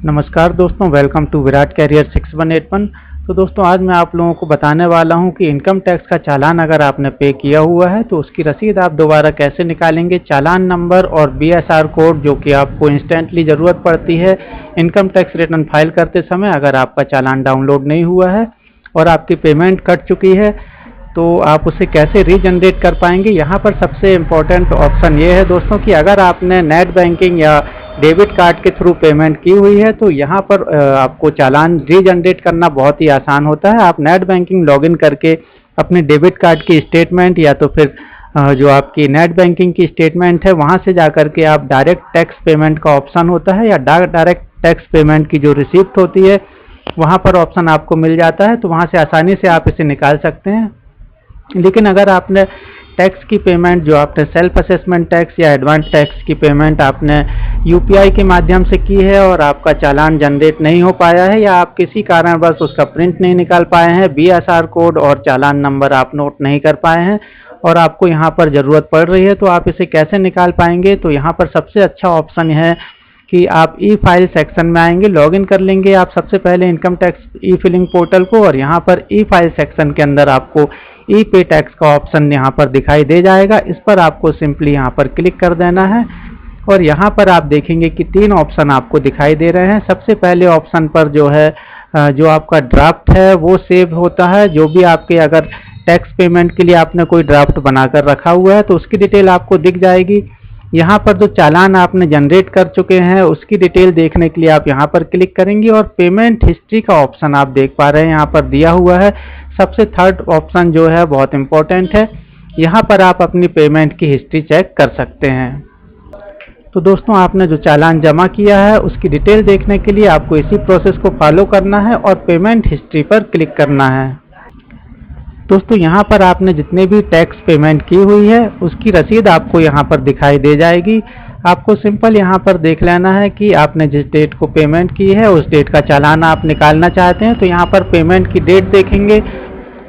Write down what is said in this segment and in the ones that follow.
नमस्कार दोस्तों, welcome to Virat career 6181। तो दोस्तों आज मैं आप लोगों को बताने वाला हूं कि इनकम टैक्स का चालान अगर आपने पे किया हुआ है तो उसकी रसीद आप दोबारा कैसे निकालेंगे। चालान नंबर और बीएसआर कोड जो कि आपको इंस्टेंटली ज़रूरत पड़ती है इनकम टैक्स रिटर्न फाइल करते समय अगर आपका चालान डाउनलोड नहीं हुआ है और आपकी पेमेंट कट चुकी है तो आप उसे कैसे रीजनरेट कर पाएंगे। यहाँ पर सबसे इम्पोर्टेंट ऑप्शन ये है दोस्तों कि अगर आपने नेट बैंकिंग या डेबिट कार्ड के थ्रू पेमेंट की हुई है तो यहाँ पर आपको चालान रीजनरेट करना बहुत ही आसान होता है। आप नेट बैंकिंग लॉगिन करके अपने डेबिट कार्ड की स्टेटमेंट या तो फिर जो आपकी नेट बैंकिंग की स्टेटमेंट है वहाँ से जा कर के आप डायरेक्ट टैक्स पेमेंट का ऑप्शन होता है या डायरेक्ट टैक्स पेमेंट की जो रिसिप्ट होती है वहाँ पर ऑप्शन आपको मिल जाता है, तो वहाँ से आसानी से आप इसे निकाल सकते हैं। लेकिन अगर आपने टैक्स की पेमेंट जो आपने सेल्फ असेसमेंट टैक्स या एडवांस टैक्स की पेमेंट आपने यूपीआई के माध्यम से की है और आपका चालान जनरेट नहीं हो पाया है या आप किसी कारणवश उसका प्रिंट नहीं निकाल पाए हैं, बीएसआर कोड और चालान नंबर आप नोट नहीं कर पाए हैं और आपको यहाँ पर ज़रूरत पड़ रही है तो आप इसे कैसे निकाल पाएंगे। तो यहाँ पर सबसे अच्छा ऑप्शन है कि आप ई फाइल सेक्शन में आएंगे, लॉगिन कर लेंगे आप सबसे पहले income tax e filling portal को और यहाँ पर ई फाइल सेक्शन के अंदर आपको ई पे टैक्स का ऑप्शन यहाँ पर दिखाई दे जाएगा। इस पर आपको सिंपली यहाँ पर क्लिक कर देना है और यहाँ पर आप देखेंगे कि तीन ऑप्शन आपको दिखाई दे रहे हैं। सबसे पहले ऑप्शन पर जो है जो आपका ड्राफ्ट है वो सेव होता है। जो भी आपके अगर टैक्स पेमेंट के लिए आपने कोई ड्राफ्ट बनाकर रखा हुआ है तो उसकी डिटेल आपको दिख जाएगी। यहाँ पर जो चालान आपने जनरेट कर चुके हैं उसकी डिटेल देखने के लिए आप यहाँ पर क्लिक करेंगे और पेमेंट हिस्ट्री का ऑप्शन आप देख पा रहे हैं यहाँ पर दिया हुआ है। सबसे थर्ड ऑप्शन जो है बहुत इंपॉर्टेंट है, यहाँ पर आप अपनी पेमेंट की हिस्ट्री चेक कर सकते हैं। तो दोस्तों आपने जो चालान जमा किया है उसकी डिटेल देखने के लिए आपको इसी प्रोसेस को फॉलो करना है और पेमेंट हिस्ट्री पर क्लिक करना है। दोस्तों यहाँ पर आपने जितने भी टैक्स पेमेंट की हुई है उसकी रसीद आपको यहाँ पर दिखाई दे जाएगी। आपको सिंपल यहाँ पर देख लेना है कि आपने जिस डेट को पेमेंट की है उस डेट का चालान आप निकालना चाहते हैं तो यहाँ पर पेमेंट की डेट देखेंगे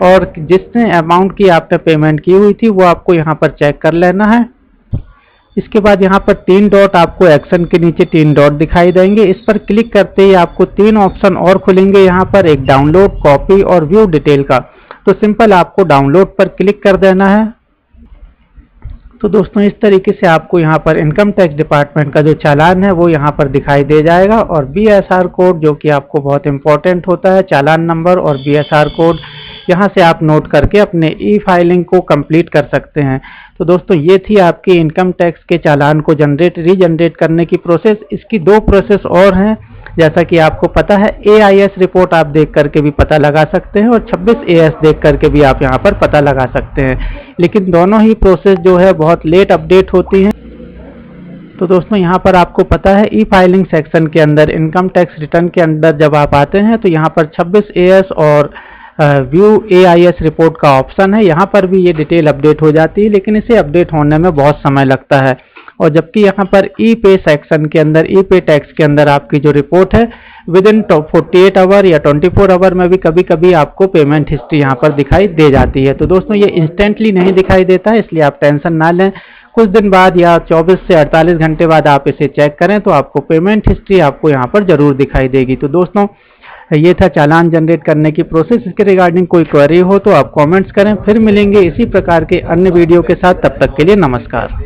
और जितने अमाउंट की आपने पेमेंट की हुई थी वो आपको यहाँ पर चेक कर लेना है। इसके बाद यहाँ पर 3 डॉट आपको एक्शन के नीचे 3 डॉट दिखाई देंगे, इस पर क्लिक करते ही आपको 3 ऑप्शन और खुलेंगे। यहाँ पर एक डाउनलोड, कॉपी और व्यू डिटेल का, तो सिंपल आपको डाउनलोड पर क्लिक कर देना है। तो दोस्तों इस तरीके से आपको यहाँ पर इनकम टैक्स डिपार्टमेंट का जो चालान है वो यहाँ पर दिखाई दे जाएगा और बीएसआर कोड जो कि आपको बहुत इंपॉर्टेंट होता है, चालान नंबर और बीएसआर कोड यहाँ से आप नोट करके अपने ई फाइलिंग को कंप्लीट कर सकते हैं। तो दोस्तों ये थी आपकी इनकम टैक्स के चालान को रीजनरेट करने की प्रोसेस। इसकी 2 प्रोसेस और हैं, जैसा कि आपको पता है एआईएस रिपोर्ट आप देख करके भी पता लगा सकते हैं और 26AS देख करके भी आप यहाँ पर पता लगा सकते हैं, लेकिन दोनों ही प्रोसेस जो है बहुत लेट अपडेट होती हैं। तो दोस्तों यहाँ पर आपको पता है ई फाइलिंग सेक्शन के अंदर इनकम टैक्स रिटर्न के अंदर जब आप आते हैं तो यहाँ पर 26AS और व्यू एआईएस रिपोर्ट का ऑप्शन है। यहाँ पर भी ये डिटेल अपडेट हो जाती है लेकिन इसे अपडेट होने में बहुत समय लगता है और जबकि यहाँ पर ई पे सेक्शन के अंदर ई पे टैक्स के अंदर आपकी जो रिपोर्ट है विद इन 48 आवर या 24 आवर में भी कभी कभी आपको पेमेंट हिस्ट्री यहाँ पर दिखाई दे जाती है। तो दोस्तों ये इंस्टेंटली नहीं दिखाई देता है, इसलिए आप टेंशन ना लें। कुछ दिन बाद या 24 से 48 घंटे बाद आप इसे चेक करें तो आपको पेमेंट हिस्ट्री आपको यहाँ पर जरूर दिखाई देगी। तो दोस्तों ये था चालान जनरेट करने की प्रोसेस। इसके रिगार्डिंग कोई क्वेरी हो तो आप कमेंट्स करें। फिर मिलेंगे इसी प्रकार के अन्य वीडियो के साथ, तब तक के लिए नमस्कार।